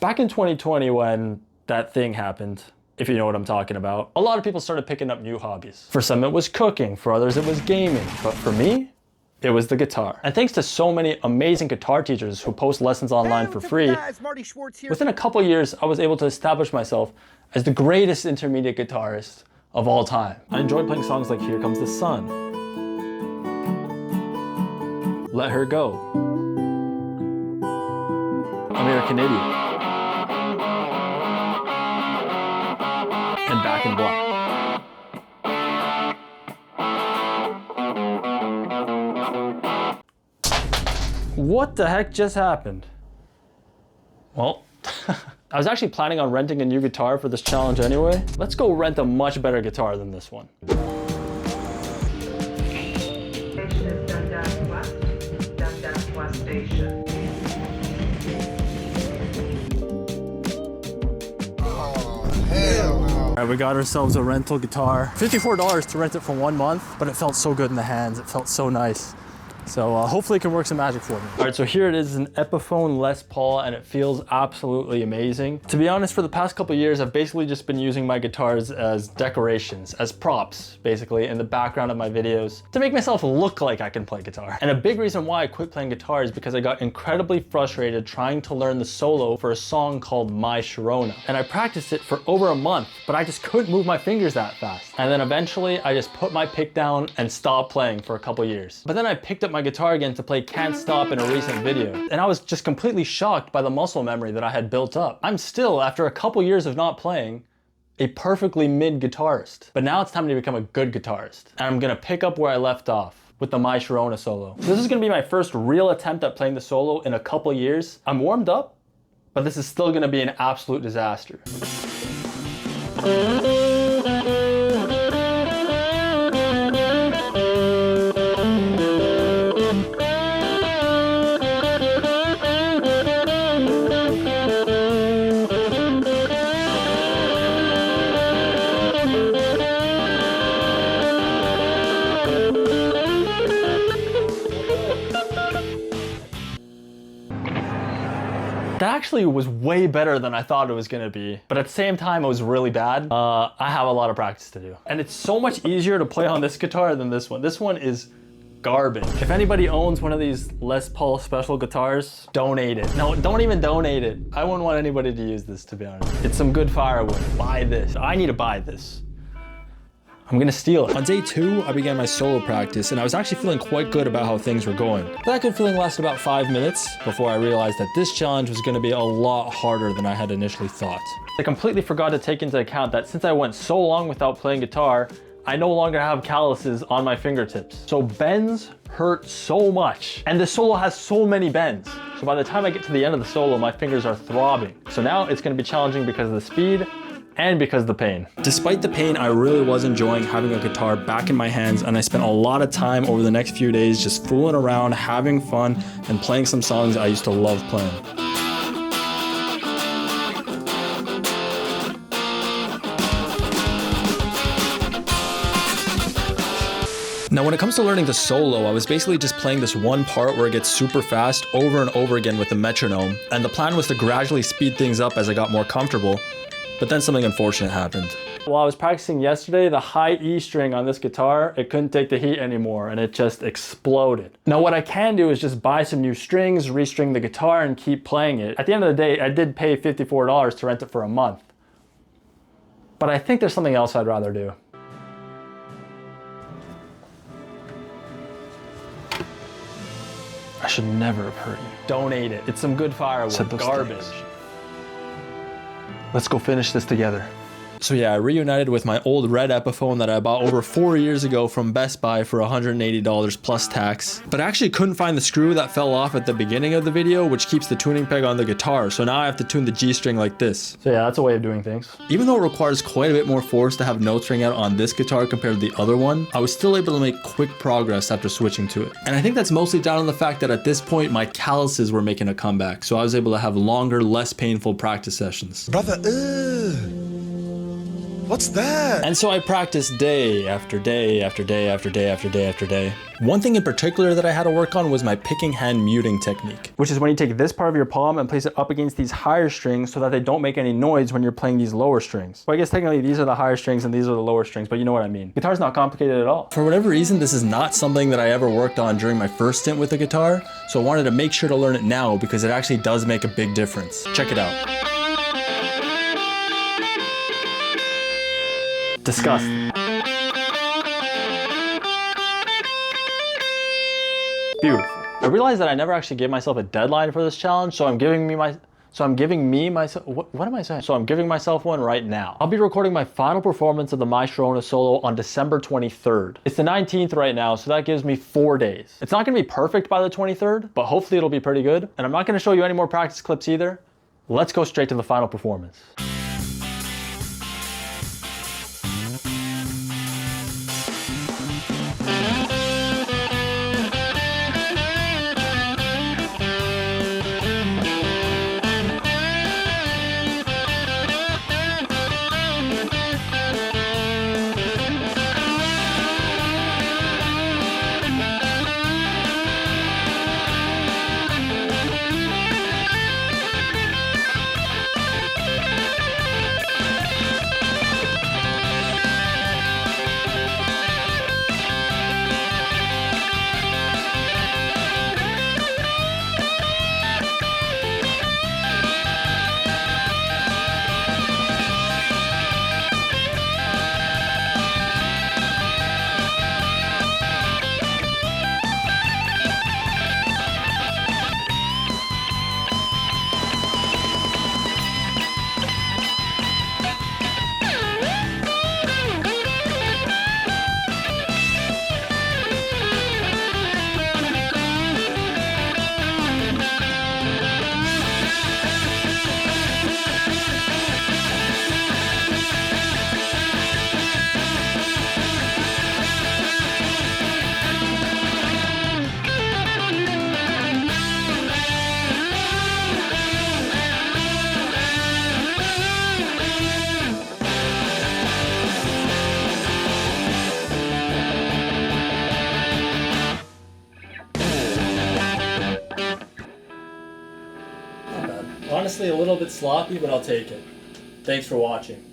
Back in 2020 when that thing happened, if you know what I'm talking about, a lot of people started picking up new hobbies. For some it was cooking, for others it was gaming, but for me, it was the guitar. And thanks to so many amazing guitar teachers who post lessons online for free, within a couple years I was able to establish myself as the greatest intermediate guitarist of all time. I enjoy playing songs like Here Comes the Sun, Let Her Go, American Idiot, and Back in Black. What the heck just happened? Well, I was actually planning on renting a new guitar for this challenge anyway. Let's go rent a much better guitar than this one. Alright, we got ourselves a rental guitar. $54 to rent it for 1 month, but it felt so good in the hands. It felt so nice. So hopefully it can work some magic for me. All right, so here it is, an Epiphone Les Paul, and it feels absolutely amazing. To be honest, for the past couple of years, I've basically just been using my guitars as decorations, as props, basically, in the background of my videos to make myself look like I can play guitar. And a big reason why I quit playing guitar is because I got incredibly frustrated trying to learn the solo for a song called My Sharona. And I practiced it for over a month, but I just couldn't move my fingers that fast. And then eventually I just put my pick down and stopped playing for a couple years. But then I picked up my guitar again to play Can't Stop in a recent video, and I was just completely shocked by the muscle memory that I had built up. I'm still, after a couple years of not playing, a perfectly mid guitarist. But now it's time to become a good guitarist, and I'm gonna pick up where I left off with the My Sharona solo. This is gonna be my first real attempt at playing the solo in a couple years. I'm warmed up, but this is still gonna be an absolute disaster. That actually was way better than I thought it was gonna be, but at the same time it was really bad. I have a lot of practice to do. And it's so much easier to play on this guitar than this one. This one is garbage. If anybody owns one of these Les Paul special guitars, donate it. No, don't even donate it. I wouldn't want anybody to use this, to be honest. It's some good firewood. Buy this. I need to buy this. I'm gonna steal it. On day 2, I began my solo practice, and I was actually feeling quite good about how things were going. That good feeling lasted about 5 minutes before I realized that this challenge was gonna be a lot harder than I had initially thought. I completely forgot to take into account that since I went so long without playing guitar, I no longer have calluses on my fingertips. So bends hurt so much, and the solo has so many bends. So by the time I get to the end of the solo, my fingers are throbbing. So now it's gonna be challenging because of the speed, and because of the pain. Despite the pain, I really was enjoying having a guitar back in my hands, and I spent a lot of time over the next few days just fooling around, having fun, and playing some songs I used to love playing. Now, when it comes to learning the solo, I was basically just playing this one part where it gets super fast over and over again with the metronome, and the plan was to gradually speed things up as I got more comfortable. But then something unfortunate happened. While I was practicing yesterday, the high E string on this guitar, it couldn't take the heat anymore, and it just exploded. Now what I can do is just buy some new strings, restring the guitar, and keep playing it. At the end of the day, I did pay $54 to rent it for a month. But I think there's something else I'd rather do. I should never have hurt you. Donate it. It's some good firewood. Garbage. Let's go finish this together. So yeah, I reunited with my old red Epiphone that I bought over 4 years ago from Best Buy for $180 plus tax. But I actually couldn't find the screw that fell off at the beginning of the video, which keeps the tuning peg on the guitar. So now I have to tune the G string like this. So yeah, that's a way of doing things. Even though it requires quite a bit more force to have notes ring out on this guitar compared to the other one, I was still able to make quick progress after switching to it. And I think that's mostly down to the fact that at this point, my calluses were making a comeback. So I was able to have longer, less painful practice sessions. Brother, What's that? And so I practiced day after day after day after day after day after day. One thing in particular that I had to work on was my picking hand muting technique, which is when you take this part of your palm and place it up against these higher strings so that they don't make any noise when you're playing these lower strings. Well, I guess technically these are the higher strings and these are the lower strings, but you know what I mean. Guitar's not complicated at all. For whatever reason, this is not something that I ever worked on during my first stint with the guitar, so I wanted to make sure to learn it now because it actually does make a big difference. Check it out. Disgusting. Beautiful. I realized that I never actually gave myself a deadline for this challenge, so I'm giving myself one right now. I'll be recording my final performance of the My Sharona solo on December 23rd. It's the 19th right now, so that gives me 4 days. It's not gonna be perfect by the 23rd, but hopefully it'll be pretty good. And I'm not gonna show you any more practice clips either. Let's go straight to the final performance. Honestly, a little bit sloppy, but I'll take it. Thanks for watching.